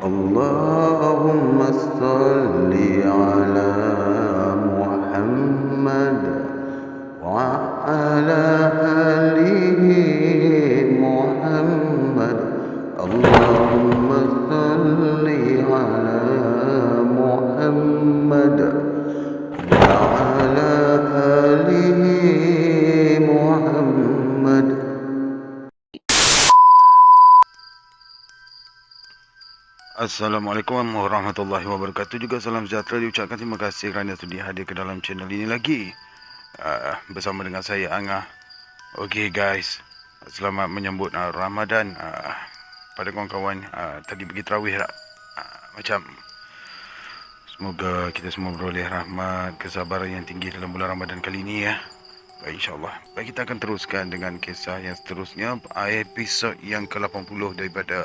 اللهم صل على محمد وعلى آل محمد. اللهم صل على محمد وعلى آل محمد. Assalamualaikum warahmatullahi wabarakatuh. Juga salam sejahtera diucapkan. Terima kasih kerana sudi hadir ke dalam channel ini lagi bersama dengan saya Angah. Okey guys, selamat menyambut Ramadan. Pada kawan-kawan tadi pergi tarawih tak? Macam semoga kita semua beroleh rahmat, kesabaran yang tinggi dalam bulan Ramadan kali ini ya. Baik, insyaAllah. Baik, kita akan teruskan dengan kisah yang seterusnya, episod yang ke-80 daripada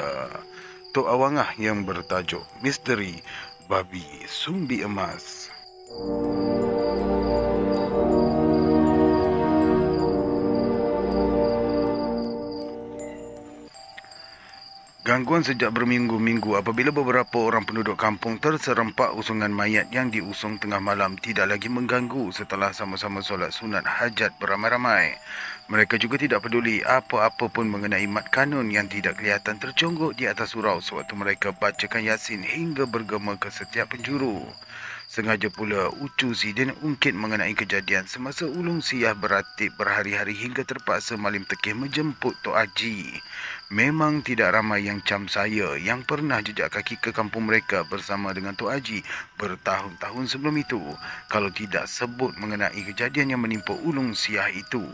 Tok Awangah yang bertajuk Misteri Babi Sumbi Emas. Gangguan sejak berminggu-minggu apabila beberapa orang penduduk kampung terserempak usungan mayat yang diusung tengah malam tidak lagi mengganggu setelah sama-sama solat sunat hajat beramai-ramai. Mereka juga tidak peduli apa-apa pun mengenai mat kanun yang tidak kelihatan terconggok di atas surau sewaktu mereka bacakan Yasin hingga bergema ke setiap penjuru. Sengaja pula Ucu Sidin ungkit mengenai kejadian semasa ulung siyah beratib berhari-hari hingga terpaksa Malim Tekeh menjemput Tok Haji. Memang tidak ramai yang cam saya yang pernah jejak kaki ke kampung mereka bersama dengan Tok Haji bertahun-tahun sebelum itu, kalau tidak sebut mengenai kejadian yang menimpa ulung siyah itu.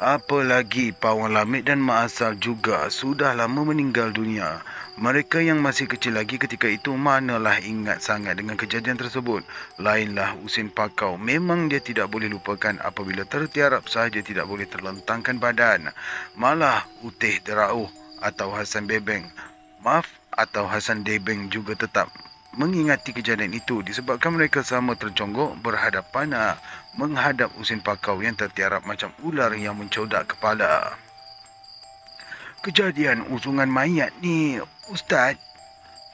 Apalagi Pawang Lamid dan Mak Asal juga sudah lama meninggal dunia. Mereka yang masih kecil lagi ketika itu manalah ingat sangat dengan kejadian tersebut. Lainlah Usin Pakau, memang dia tidak boleh lupakan apabila tertiarap sahaja tidak boleh terlentangkan badan. Malah Utih Derauh atau Hasan Debeng juga tetap mengingati kejadian itu disebabkan mereka sama terconggok berhadapan menghadap Usin Pakau yang tertiarap macam ular yang mencodak kepala. Kejadian usungan mayat ni, Ustaz,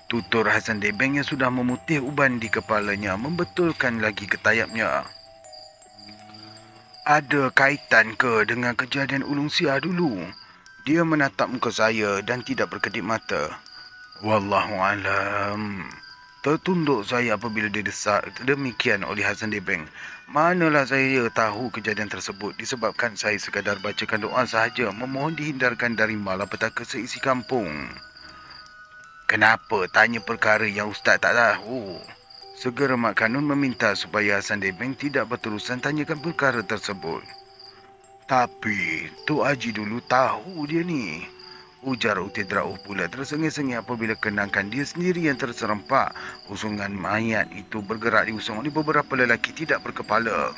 tutur Hasan Debeng yang sudah memutih uban di kepalanya membetulkan lagi ketayapnya. Ada kaitan ke dengan kejadian ulung siyah dulu? Dia menatap muka saya dan tidak berkedip mata. Wallahualam. Tertunduk saya apabila didesak demikian oleh Hasan Debeng. Manalah saya tahu kejadian tersebut disebabkan saya sekadar bacakan doa sahaja memohon dihindarkan dari malapetaka seisi kampung. Kenapa tanya perkara yang Ustaz tak tahu? Segera Mak Kanun meminta supaya Hasan Debeng tidak berterusan tanyakan perkara tersebut. Tapi Tok Haji dulu tahu dia ni, ujar Uti Drauh pula tersengih-sengih apabila kenangkan dia sendiri yang terserempak. Usungan mayat itu bergerak diusung oleh beberapa lelaki tidak berkepala.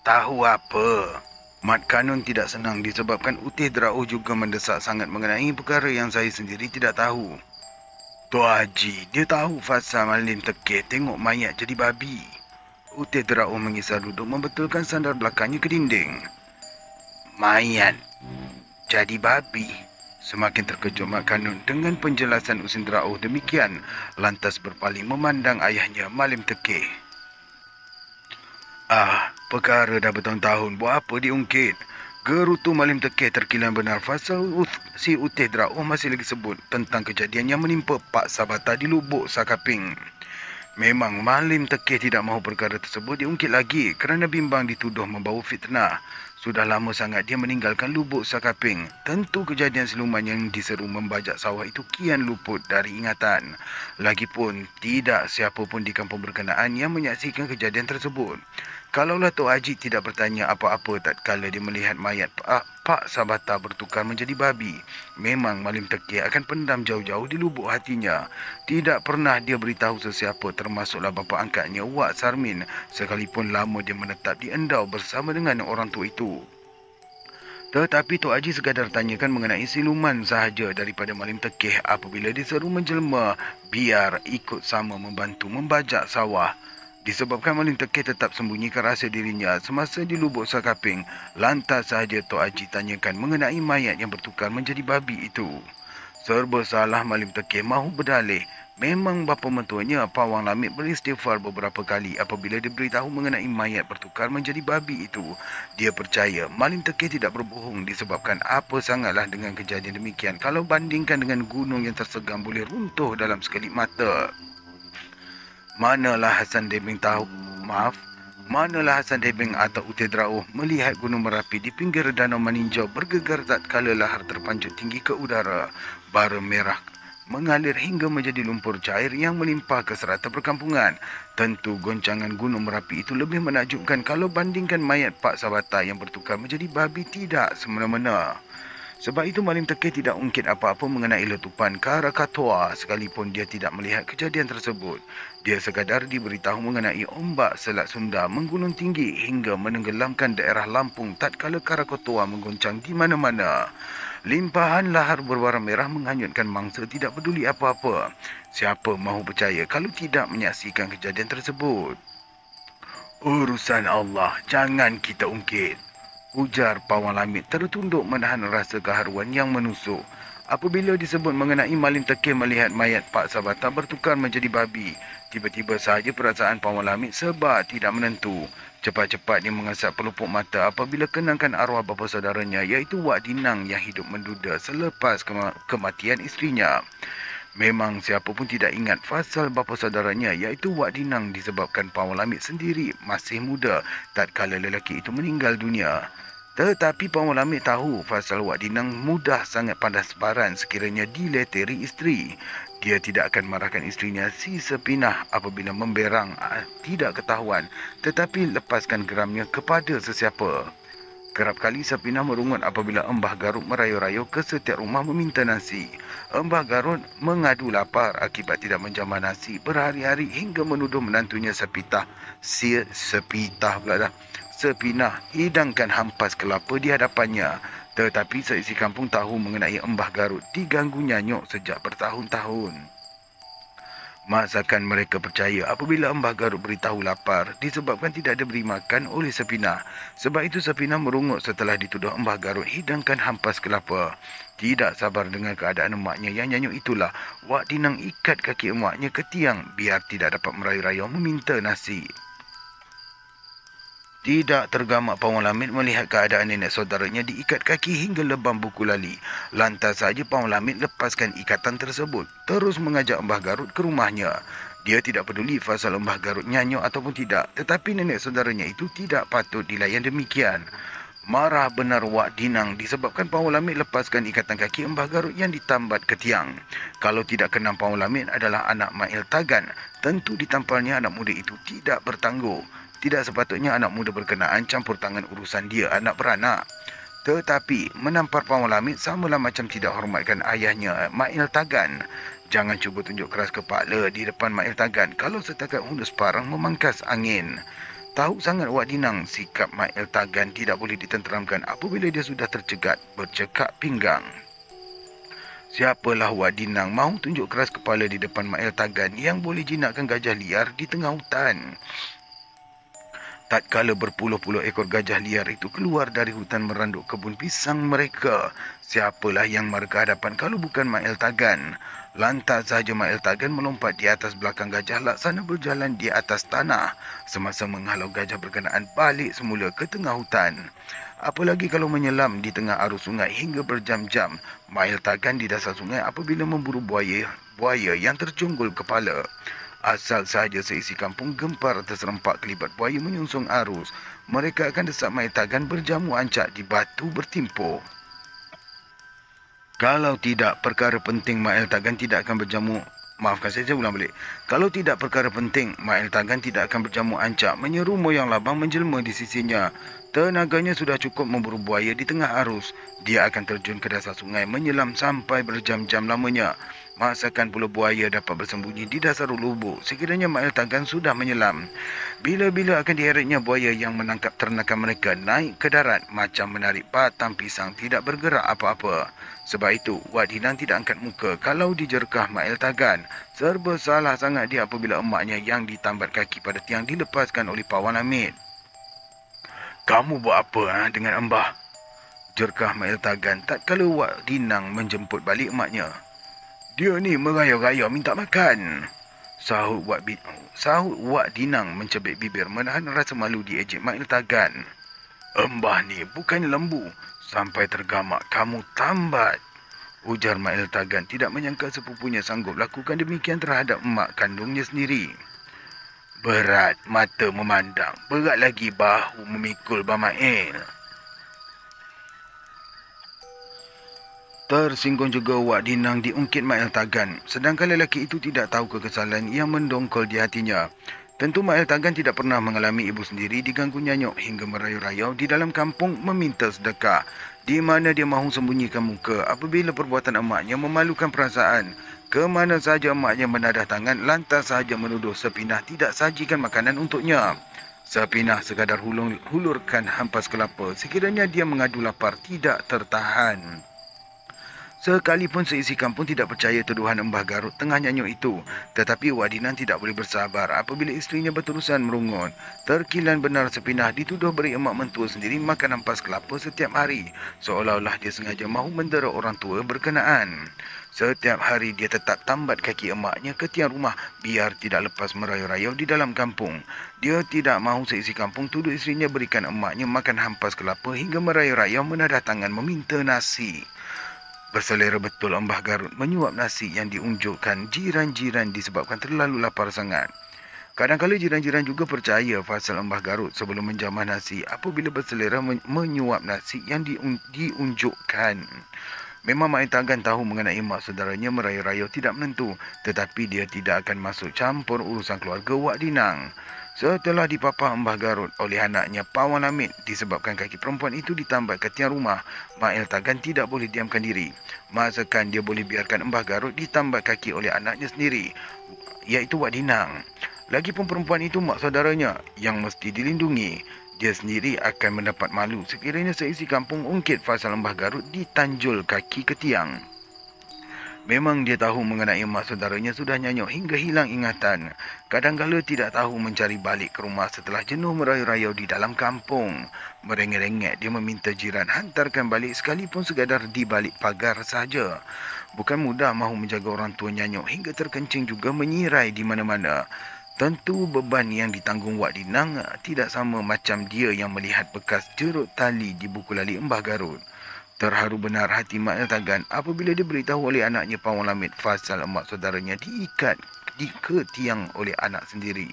Tahu apa? Mat Kanun tidak senang disebabkan Uti Drauh juga mendesak sangat mengenai perkara yang saya sendiri tidak tahu. Tok Haji, dia tahu fasa Malim Tekeh tengok mayat jadi babi. Uti Drauh mengisar duduk membetulkan sandar belakangnya ke dinding. Mayat jadi babi? Semakin terkejut Mak Kanun dengan penjelasan Usin Drauh demikian, lantas berpaling memandang ayahnya Malim Tekeh. Perkara dah bertahun-tahun, buat apa diungkit? Gerutu Malim Tekeh terkilan benar fasa si Utih Drauh masih lagi sebut tentang kejadian yang menimpa Pak Sabata di Lubuk Sakaping. Memang Malim Tekeh tidak mahu perkara tersebut diungkit lagi kerana bimbang dituduh membawa fitnah. Sudah lama sangat dia meninggalkan Lubuk Sakaping. Tentu kejadian siluman yang diseru membajak sawah itu kian luput dari ingatan. Lagipun tidak siapa pun di kampung berkenaan yang menyaksikan kejadian tersebut. Kalaulah Tok Haji tidak bertanya apa-apa tatkala dia melihat mayat Pak Sabata bertukar menjadi babi, memang Malim Tekeh akan pendam jauh-jauh di lubuk hatinya. Tidak pernah dia beritahu sesiapa termasuklah bapa angkatnya Wak Sarmin sekalipun lama dia menetap di Endau bersama dengan orang tua itu. Tetapi Tok Haji sekadar tanyakan mengenai siluman sahaja daripada Malim Tekeh apabila diseru menjelma biar ikut sama membantu membajak sawah. Disebabkan Malim Tekeh tetap sembunyikan rahsia dirinya semasa di Lubuk Sakaping, lantas sahaja Tok Haji tanyakan mengenai mayat yang bertukar menjadi babi itu. Serba salah Malim Tekeh mahu berdalih. Memang bapa mentuanya Pawang Lamit beristighfar beberapa kali apabila diberitahu mengenai mayat bertukar menjadi babi itu. Dia percaya Malim Tekeh tidak berbohong disebabkan apa sangatlah dengan kejadian demikian kalau bandingkan dengan gunung yang tersegang boleh runtuh dalam sekelip mata. Manalah Hasan Debing tahu, maaf, Manalah Hasan Debing atau Uti Drauh melihat Gunung Merapi di pinggir Danau Maninjau bergegar tatkala lahar terpancut tinggi ke udara. Bara merah mengalir hingga menjadi lumpur cair yang melimpah ke serata perkampungan. Tentu goncangan Gunung Merapi itu lebih menakjubkan kalau bandingkan mayat Pak Sabata yang bertukar menjadi babi tidak semena-mena. Sebab itu Malim Tekeh tidak ungkit apa-apa mengenai letupan Krakatoa sekalipun dia tidak melihat kejadian tersebut. Dia sekadar diberitahu mengenai ombak Selat Sunda menggunung tinggi hingga menenggelamkan daerah Lampung tatkala Krakatoa menggoncang di mana-mana. Limpahan lahar berwarna merah menghanyutkan mangsa tidak peduli apa-apa. Siapa mahu percaya kalau tidak menyaksikan kejadian tersebut? Urusan Allah, jangan kita ungkit. Ujar Pawang Lamit tertunduk menahan rasa keharuan yang menusuk. Apabila disebut mengenai Malim Tekeh melihat mayat Pak Sabata bertukar menjadi babi, tiba-tiba sahaja perasaan Pawang Lamit serba tidak menentu. Cepat-cepat dia mengasap pelupuk mata apabila kenangkan arwah bapa saudaranya iaitu Wak Dinang yang hidup menduda selepas kematian isterinya. Memang siapa pun tidak ingat fasal bapa saudaranya iaitu Wak Dinang disebabkan Pawang Lamit sendiri masih muda tatkala lelaki itu meninggal dunia. Tetapi Pawang Lamit tahu fasal Wak Dinang mudah sangat pandas sebaran sekiranya dileteri isteri. Dia tidak akan marahkan isterinya si Sepinah apabila memberang tidak ketahuan tetapi lepaskan geramnya kepada sesiapa. Kerap kali Sapinah merungut apabila Embah Garut merayu-rayu ke setiap rumah meminta nasi. Embah Garut mengadu lapar akibat tidak menjamah nasi berhari-hari hingga menuduh menantunya Sepinah hidangkan hampas kelapa di hadapannya. Tetapi seisi kampung tahu mengenai Embah Garut diganggu nyanyuk sejak bertahun-tahun. Masakan mereka percaya apabila Embah Garut beritahu lapar disebabkan tidak diberi makan oleh Sepinah. Sebab itu Sepinah merungut setelah dituduh Embah Garut hidangkan hampas kelapa. Tidak sabar dengan keadaan emaknya yang nyanyuk itulah, Wak Dinang ikat kaki emaknya ke tiang biar tidak dapat merayu-rayu meminta nasi. Tidak tergamak Pawang Lamit melihat keadaan nenek saudaranya diikat kaki hingga lebam buku lali. Lantas saja Pawang Lamit lepaskan ikatan tersebut, terus mengajak Embah Garut ke rumahnya. Dia tidak peduli fasal Embah Garut nyanyuk ataupun tidak, tetapi nenek saudaranya itu tidak patut dilayan demikian. Marah benar Wak Dinang disebabkan Pawang Lamit lepaskan ikatan kaki Embah Garut yang ditambat ke tiang. Kalau tidak kenal Pawang Lamit adalah anak Mail Tagan, tentu ditampalnya anak muda itu tidak bertangguh. Tidak sepatutnya anak muda berkenaan campur tangan urusan dia anak beranak. Tetapi menampar Pawang Lamit samalah macam tidak hormatkan ayahnya Mail Tagan. Jangan cuba tunjuk keras kepala di depan Mail Tagan kalau setakat hundus parang memangkas angin. Tahu sangat Wak Dinang sikap Mail Tagan tidak boleh ditenteramkan apabila dia sudah tercegat bercekak pinggang. Siapalah Wak Dinang mahu tunjuk keras kepala di depan Mail Tagan yang boleh jinakkan gajah liar di tengah hutan. Tatkala berpuluh-puluh ekor gajah liar itu keluar dari hutan meranduk kebun pisang mereka, siapalah yang mara ke hadapan kalau bukan Mail Tagan. Lantas sahaja Mail Tagan melompat di atas belakang gajah laksana berjalan di atas tanah semasa menghalau gajah berkenaan balik semula ke tengah hutan. Apalagi kalau menyelam di tengah arus sungai hingga berjam-jam, Mail Tagan di dasar sungai apabila memburu buaya yang tercunggul kepala. Asal sahaja seisi kampung gempar terserempak kelibat buaya menyungsung arus, mereka akan desak Mail Tagan berjamu ancak di batu bertimpuk. Kalau tidak perkara penting Mail Tagan tidak akan berjamu. Maafkan saya ulang balik. Kalau tidak perkara penting, Mail Tagan tidak akan berjamu ancak menyeru moyang labang menjelma di sisinya. Tenaganya sudah cukup memburu buaya di tengah arus. Dia akan terjun ke dasar sungai menyelam sampai berjam-jam lamanya. Masakan pula buaya dapat bersembunyi di dasar lubuk sekiranya Mail Tagan sudah menyelam. Bila-bila akan diheretnya buaya yang menangkap ternakan mereka naik ke darat macam menarik batang pisang tidak bergerak apa-apa. Sebab itu, Wak Dinang tidak angkat muka kalau dijerkah Mail Tagan. Serba salah sangat dia apabila emaknya yang ditambat kaki pada tiang dilepaskan oleh Pawang Lamit. Kamu buat apa dengan Embah? Jerkah Mail Tagan tatkala Wak Dinang menjemput balik emaknya. Dia ni merayau-rayau minta makan. Sahut Wak Dinang mencebik bibir menahan rasa malu diejek Mak Iltagan. Embah ni bukan lembu. Sampai tergamak kamu tambat. Ujar Mak Iltagan tidak menyangka sepupunya sanggup lakukan demikian terhadap emak kandungnya sendiri. Berat mata memandang, berat lagi bahu memikul Bamail. Tersinggung juga Wak Dinang diungkit Mak Iltagan, sedangkan lelaki itu tidak tahu kekesalan yang mendongkol di hatinya. Tentu Mak Iltagan tidak pernah mengalami ibu sendiri diganggu nyanyuk hingga merayu-rayau di dalam kampung meminta sedekah, di mana dia mahu sembunyikan muka apabila perbuatan emaknya memalukan perasaan. Kemana saja emaknya menadah tangan, lantas sahaja menuduh Sepinah tidak sajikan makanan untuknya. Sepinah sekadar hulurkan hampas kelapa sekiranya dia mengadu lapar tidak tertahan. Sekalipun seisi kampung tidak percaya tuduhan Embah Garut tengah nyanyuk itu, tetapi Wak Dinang tidak boleh bersabar apabila isterinya berterusan merungut. Terkilan benar Sepinah dituduh beri emak mentua sendiri makan ampas kelapa setiap hari, seolah-olah dia sengaja mahu mendera orang tua berkenaan. Setiap hari dia tetap tambat kaki emaknya ke tiang rumah biar tidak lepas merayu-rayau di dalam kampung. Dia tidak mahu seisi kampung tuduh isterinya berikan emaknya makan hampas kelapa hingga merayu-rayau menadah tangan meminta nasi. Berselera betul Embah Garut menyuap nasi yang diunjukkan jiran-jiran disebabkan terlalu lapar sangat. Kadang-kadang jiran-jiran juga percaya fasal Embah Garut sebelum menjamah nasi apabila berselera menyuap nasi yang diunjukkan. Memang Mak Iltagan tahu mengenai mak saudaranya merayu-rayu tidak menentu, tetapi dia tidak akan masuk campur urusan keluarga Wak Dinang. Setelah dipapah Embah Garut oleh anaknya Pawan Hamid disebabkan kaki perempuan itu ditambat ke tiang rumah, Mak Iltagan tidak boleh diamkan diri. Masakan dia boleh biarkan Embah Garut ditambat kaki oleh anaknya sendiri, iaitu Wak Dinang. Lagipun perempuan itu mak saudaranya yang mesti dilindungi. Dia sendiri akan mendapat malu sekiranya seisi kampung ungkit fasal Embah Garut ditanjul kaki ke tiang. Memang dia tahu mengenai mak saudaranya sudah nyanyuk hingga hilang ingatan. Kadang-kala tidak tahu mencari balik ke rumah setelah jenuh merayu-rayau di dalam kampung. Merengek-rengek dia meminta jiran hantarkan balik sekalipun sekadar di balik pagar saja. Bukan mudah mahu menjaga orang tua nyanyuk hingga terkencing juga menyirai di mana-mana. Tentu beban yang ditanggung Wak Dinang tidak sama macam dia yang melihat bekas jerut tali di buku lali Embah Garut. Terharu benar hati Mak Iltagan apabila diberitahu oleh anaknya Pawan Hamid fasal emak saudaranya diikat ke tiang oleh anak sendiri.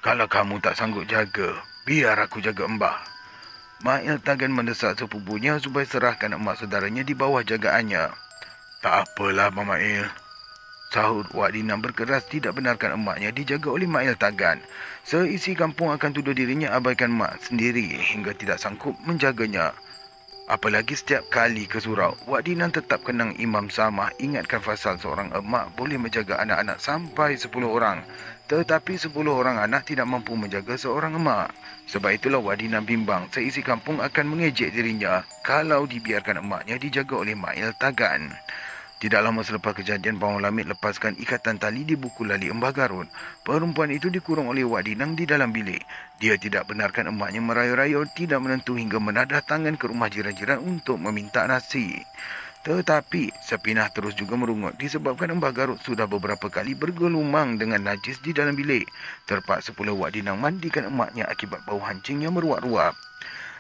Kalau kamu tak sanggup jaga, biar aku jaga Embah. Mak Iltagan mendesak sepupunya supaya serahkan emak saudaranya di bawah jagaannya. Tak apalah Mamail, sahut Wak Dinang berkeras tidak benarkan emaknya dijaga oleh Mak Iltagan. Seisi kampung akan tuduh dirinya abaikan mak sendiri hingga tidak sanggup menjaganya. Apalagi setiap kali ke surau, Wak Dinang tetap kenang Imam Samah ingatkan fasal seorang emak boleh menjaga anak-anak sampai 10 orang. Tetapi 10 orang anak tidak mampu menjaga seorang emak. Sebab itulah Wak Dinang bimbang seisi kampung akan mengejek dirinya kalau dibiarkan emaknya dijaga oleh Mak Iltagan. Tidak lama selepas kejadian, Pawan Hamid lepaskan ikatan tali di buku lali Embah Garut. Perempuan itu dikurung oleh Wak Dinang di dalam bilik. Dia tidak benarkan emaknya merayu-rayu tidak menentu hingga menadah tangan ke rumah jiran-jiran untuk meminta nasi. Tetapi Sepinah terus juga merungut disebabkan Embah Garut sudah beberapa kali bergelumang dengan najis di dalam bilik. Terpaksa pula Wak Dinang mandikan emaknya akibat bau hancing yang meruap-ruap.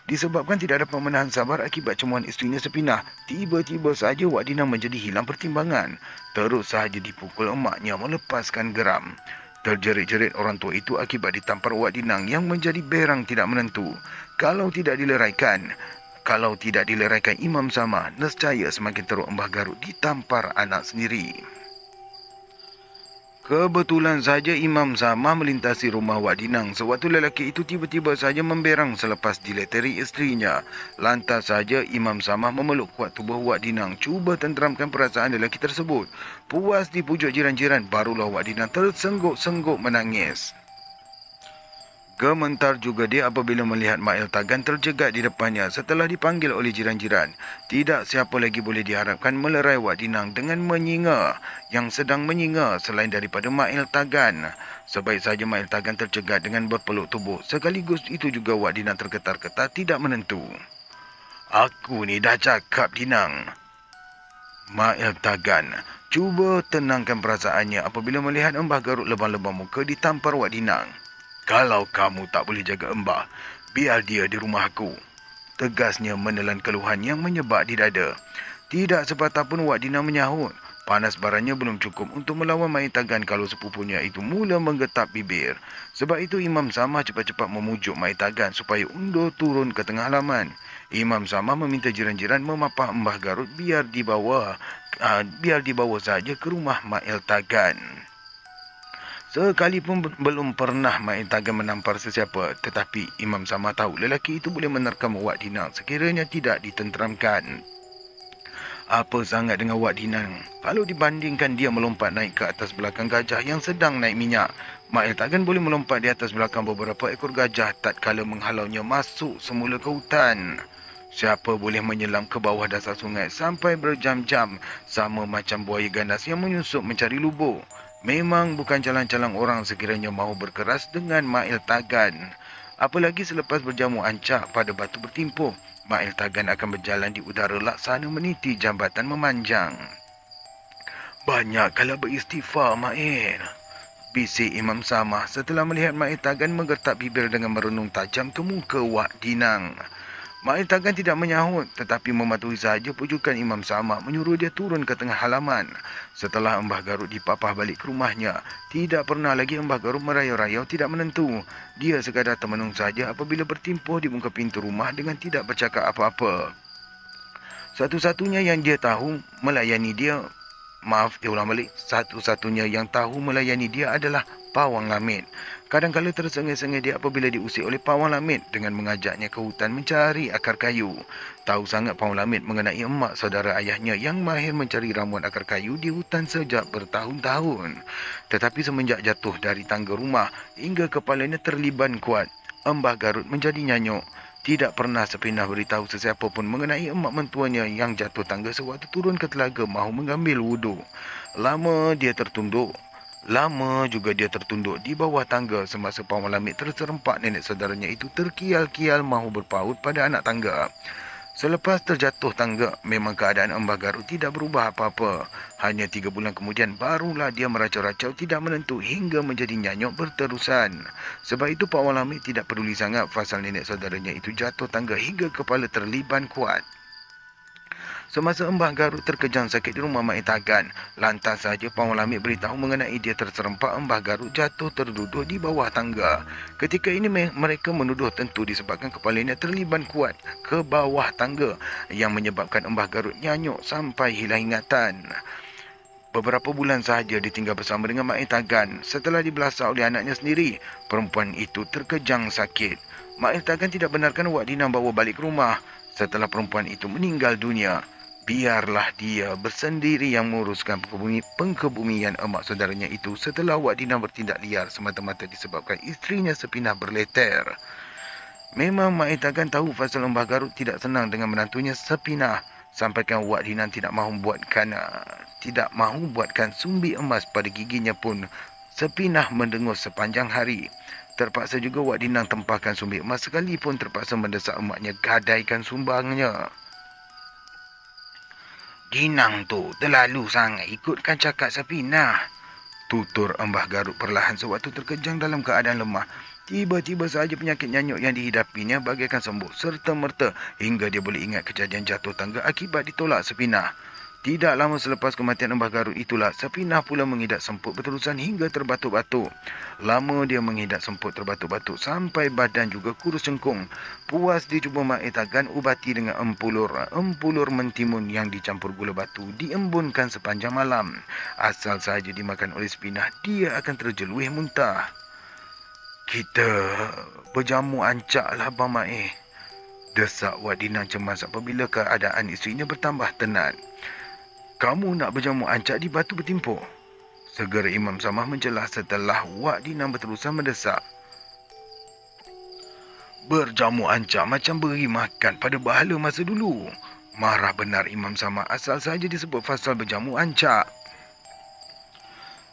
Disebabkan tidak dapat menahan sabar akibat cemuan isterinya Sepinah, tiba-tiba sahaja Wak Dinang menjadi hilang pertimbangan. Terus sahaja dipukul emaknya melepaskan geram. Terjerit-jerit orang tua itu akibat ditampar Wak Dinang yang menjadi berang tidak menentu. Kalau tidak dileraikan Imam Samah, nescaya semakin teruk Embah Garut ditampar anak sendiri. Kebetulan saja Imam Samah melintasi rumah Wak Dinang sewaktu lelaki itu tiba-tiba saja memberang selepas dileteri isterinya. Lantas saja Imam Samah memeluk kuat tubuh Wak Dinang cuba tenteramkan perasaan lelaki tersebut. Puas dipujuk jiran-jiran, barulah Wak Dinang tersengguk-sengguk menangis. Gementar juga dia apabila melihat Mak Iltagan terjegat di depannya setelah dipanggil oleh jiran-jiran. Tidak siapa lagi boleh diharapkan melerai Wak Dinang dengan menyinga yang sedang menyinga selain daripada Mak Iltagan. Sebaik saja Mak Iltagan terjegat dengan berpeluk tubuh, sekaligus itu juga Wak Dinang tergetar-getar tidak menentu. Aku ni dah cakap Dinang. Mail Tagan cuba tenangkan perasaannya apabila melihat Embah Garut lebam-lebam muka ditampar Wak Dinang. Kalau kamu tak boleh jaga Embah, biar dia di rumah aku. Tegasnya menelan keluhan yang menyebak di dada. Tidak sepatah pun Wak Dinang menyahut. Panas barannya belum cukup untuk melawan Mai Tagan kalau sepupunya itu mula menggetap bibir. Sebab itu Imam Samah cepat-cepat memujuk Mai Tagan supaya undur turun ke tengah halaman. Imam Samah meminta jiran-jiran memapah Embah Garut biar dibawa saja ke rumah Mail Tagan. Sekalipun belum pernah Mail Tagan menampar sesiapa, tetapi Imam Samah tahu lelaki itu boleh menerkam Wak Dinang sekiranya tidak ditenteramkan. Apa sangat dengan Wak Dinang kalau dibandingkan dia melompat naik ke atas belakang gajah yang sedang naik minyak. Mail Tagan boleh melompat di atas belakang beberapa ekor gajah tatkala menghalaunya masuk semula ke hutan. Siapa boleh menyelam ke bawah dasar sungai sampai berjam-jam sama macam buaya ganas yang menyusup mencari lubuk. Memang bukan calang-calang orang sekiranya mahu berkeras dengan Mail Tagan. Apalagi selepas berjamu ancak pada batu bertimpuh, Mail Tagan akan berjalan di udara laksana meniti jambatan memanjang. Banyak kala beristighfar, Mail, bisik Imam Samah setelah melihat Mail Tagan menggertak bibir dengan merenung tajam ke muka Wak Dinang. Mail Tagan tidak menyahut tetapi mematuhi sahaja pujukan Imam Samah menyuruh dia turun ke tengah halaman. Setelah Embah Garut dipapah balik ke rumahnya, tidak pernah lagi Embah Garut merayau-rayau tidak menentu. Dia sekadar termenung saja apabila bertimpuh di muka pintu rumah dengan tidak bercakap apa-apa. Satu-satunya yang tahu melayani dia adalah Pawang Lamit. Kadang-kala tersengih-sengih dia apabila diusik oleh Pawang Lamit dengan mengajaknya ke hutan mencari akar kayu. Tahu sangat Pawang Lamit mengenai emak saudara ayahnya yang mahir mencari ramuan akar kayu di hutan sejak bertahun-tahun. Tetapi semenjak jatuh dari tangga rumah hingga kepalanya terliban kuat, Embah Garut menjadi nyanyuk. Tidak pernah Sepinah beritahu sesiapa pun mengenai emak mentuanya yang jatuh tangga sewaktu turun ke telaga mahu mengambil wudu. Lama juga dia tertunduk di bawah tangga semasa Pawang Lamit terserempak nenek saudaranya itu terkial-kial mahu berpaut pada anak tangga. Selepas terjatuh tangga, memang keadaan Embah Garut tidak berubah apa-apa. Hanya 3 bulan kemudian barulah dia meracau-racau tidak menentu hingga menjadi nyanyuk berterusan. Sebab itu Pawang Lamit tidak peduli sangat pasal nenek saudaranya itu jatuh tangga hingga kepala terliban kuat. Semasa Embah Garut terkejang sakit di rumah Mail Tagan, lantas saja Pawang Lamit beritahu mengenai dia terserempak Embah Garut jatuh terduduk di bawah tangga. Ketika ini mereka menuduh tentu disebabkan kepalanya terliban kuat ke bawah tangga yang menyebabkan Embah Garut nyanyuk sampai hilang ingatan. Beberapa bulan sahaja ditinggal bersama dengan Mail Tagan. Setelah dibelasah oleh anaknya sendiri, perempuan itu terkejang sakit. Mail Tagan tidak benarkan Wak Dinang bawa balik ke rumah setelah perempuan itu meninggal dunia. Biarlah dia bersendiri yang menguruskan pengkebumian emak saudaranya itu setelah Wak Dinang bertindak liar semata-mata disebabkan isterinya Sepinah berleter. Memang Mail Tagan tahu pasal Embah Garut tidak senang dengan menantunya Sepinah. Sampaikan Wak Dinang tidak mahu buatkan sumbi emas pada giginya pun Sepinah mendengus sepanjang hari. Terpaksa juga Wak Dinang tempahkan sumbi emas sekalipun terpaksa mendesak emaknya gadaikan sumbangnya. Dinang tu terlalu sangat ikutkan cakap Sepinah, tutur Embah Garut perlahan sewaktu terkejang dalam keadaan lemah. Tiba-tiba sahaja penyakit nyanyuk yang dihidapinya bagaikan sembuh serta-merta hingga dia boleh ingat kejadian jatuh tangga akibat ditolak Sepinah. Tidak lama selepas kematian Embah Garut itulah Sepinah pula mengidap semput berterusan hingga terbatuk-batuk. Lama dia mengidap semput terbatuk-batuk sampai badan juga kurus cengkung. Puas dicuba Mail Tagan ubati dengan empulur mentimun yang dicampur gula batu diembunkan sepanjang malam. Asal sahaja dimakan oleh Sepinah, dia akan terjeluih muntah. Kita berjamu ancaklah Abang Mail, desak Wak Dinang cemas apabila keadaan isterinya bertambah tenat. Kamu nak berjamu ancak di batu bertimpuh? Segera Imam Samah mencelah setelah Wak Dinang berterusan mendesak. Berjamu ancak macam beri makan pada bahala masa dulu. Marah benar Imam Samah asal saja disebut pasal berjamu ancak.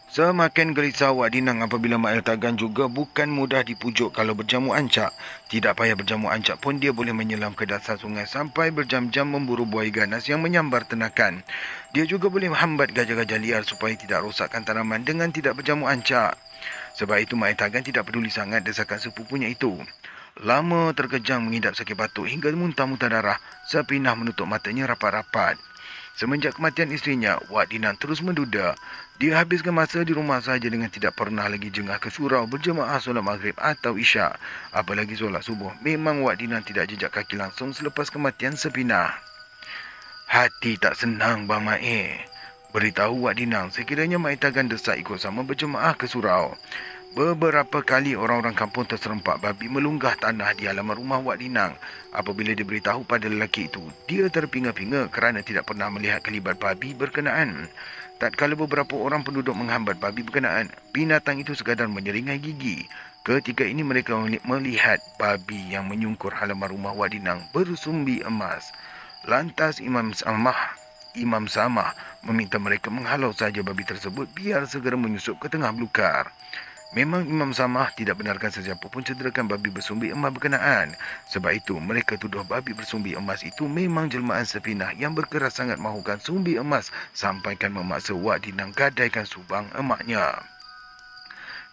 Semakin gelisah Wak Dinang apabila Mak Eltagan juga bukan mudah dipujuk kalau berjamu ancak. Tidak payah berjamu ancak pun dia boleh menyelam ke dasar sungai sampai berjam-jam memburu buaya ganas yang menyambar tenakan. Dia juga boleh menghambat gajah-gajah liar supaya tidak rosakkan tanaman dengan tidak berjamu ancak. Sebab itu Mak Eltagan tidak peduli sangat desakan sepupunya itu. Lama terkejang mengidap sakit batuk hingga muntah-muntah darah, Sapinah menutup matanya rapat-rapat. Semenjak kematian isterinya, Wak Dinang terus menduda. Dia habiskan masa di rumah saja dengan tidak pernah lagi jengah ke surau berjemaah solat maghrib atau isyak. Apalagi solat subuh. Memang Wak Dinang tidak jejak kaki langsung selepas kematian Sapinah. Hati tak senang Bang Mae. Beritahu Wak Dinang sekiranya Mak Eltagan desak ikut sama berjemaah ke surau. Beberapa kali orang-orang kampung terserempak babi melunggah tanah di halaman rumah Wak Dinang. Apabila diberitahu pada lelaki itu, dia terpinga-pinga kerana tidak pernah melihat kelibat babi berkenaan. Tatkala beberapa orang penduduk menghambat babi berkenaan, binatang itu sekadar menyeringai gigi. Ketika ini mereka melihat babi yang menyungkur halaman rumah Wak Dinang bersumbi emas. Lantas Imam Samah meminta mereka menghalau saja babi tersebut biar segera menyusup ke tengah belukar. Memang Imam Samah tidak benarkan sesiapa pun cederakan babi bersumbi emas berkenaan. Sebab itu, mereka tuduh babi bersumbi emas itu memang jelmaan Sapinah yang berkeras sangat mahukan sumbi emas sampaikan memaksa Wak Dinang gadaikan subang emaknya.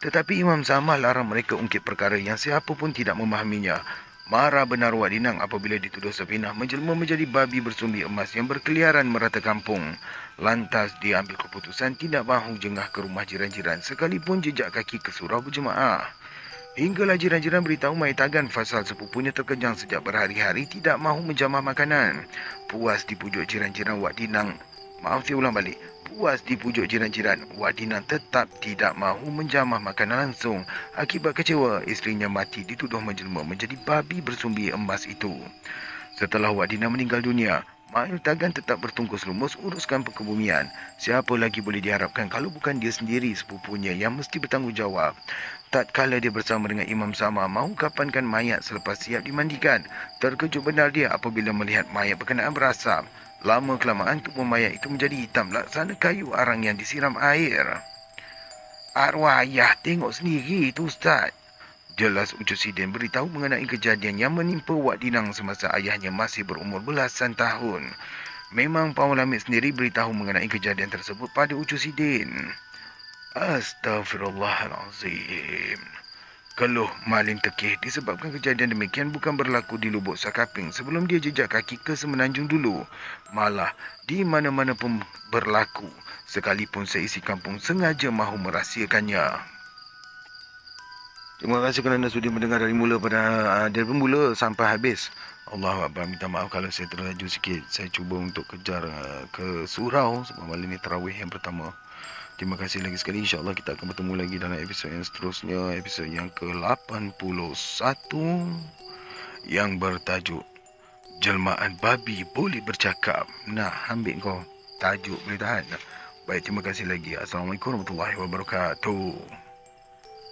Tetapi Imam Samah larang mereka ungkit perkara yang siapa pun tidak memahaminya. Marah benar Wak Dinang apabila dituduh Sapinah menjelma menjadi babi bersumbi emas yang berkeliaran merata kampung. Lantas dia ambil keputusan tidak mahu jengah ke rumah jiran-jiran sekalipun jejak kaki ke surau berjemaah. Hinggalah jiran-jiran beritahu Mak Eltagan fasal sepupunya terkejang sejak berhari-hari tidak mahu menjamah makanan. Puas dipujuk jiran-jiran Wak Dinang. Saya ulang balik. Puas dipujuk jiran-jiran, Wak Dinang tetap tidak mahu menjamah makanan langsung. Akibat kecewa, isterinya mati dituduh menjelma menjadi babi bersumbi emas itu. Setelah Wak Dinang meninggal dunia, Mak Eltagan tetap bertungkus lumus uruskan perkebumian. Siapa lagi boleh diharapkan kalau bukan dia sendiri sepupunya yang mesti bertanggungjawab. Tatkala dia bersama dengan Imam Sama mahu kapankan mayat selepas siap dimandikan, terkejut benar dia apabila melihat mayat berkenaan berasap. Lama-kelamaan tubuh mayat itu menjadi hitam laksana kayu arang yang disiram air. Arwah ayah tengok sendiri itu Ustaz. Jelas Ucu Sidin beritahu mengenai kejadian yang menimpa Wak Dinang semasa ayahnya masih berumur belasan tahun. Memang Pak Lamid sendiri beritahu mengenai kejadian tersebut pada Ucu Sidin. Astaghfirullahalazim. Keluh Malin Tekih disebabkan kejadian demikian bukan berlaku di Lubuk Sakaping sebelum dia jejak kaki ke Semenanjung dulu. Malah di mana-mana pun berlaku sekalipun seisi kampung sengaja mahu merahsiakannya. Terima kasih kerana sudi mendengar dari bermula sampai habis. Allahuakbar, minta maaf kalau saya terlaju sikit. Saya cuba untuk kejar ke surau sebab malam ini tarawih yang pertama. Terima kasih lagi sekali. InsyaAllah kita akan bertemu lagi dalam episod yang seterusnya. Episod yang ke-81 yang bertajuk Jelmaan Babi Boleh Bercakap. Nah, ambil kau tajuk boleh tahan. Baik, terima kasih lagi. Assalamualaikum warahmatullahi wabarakatuh.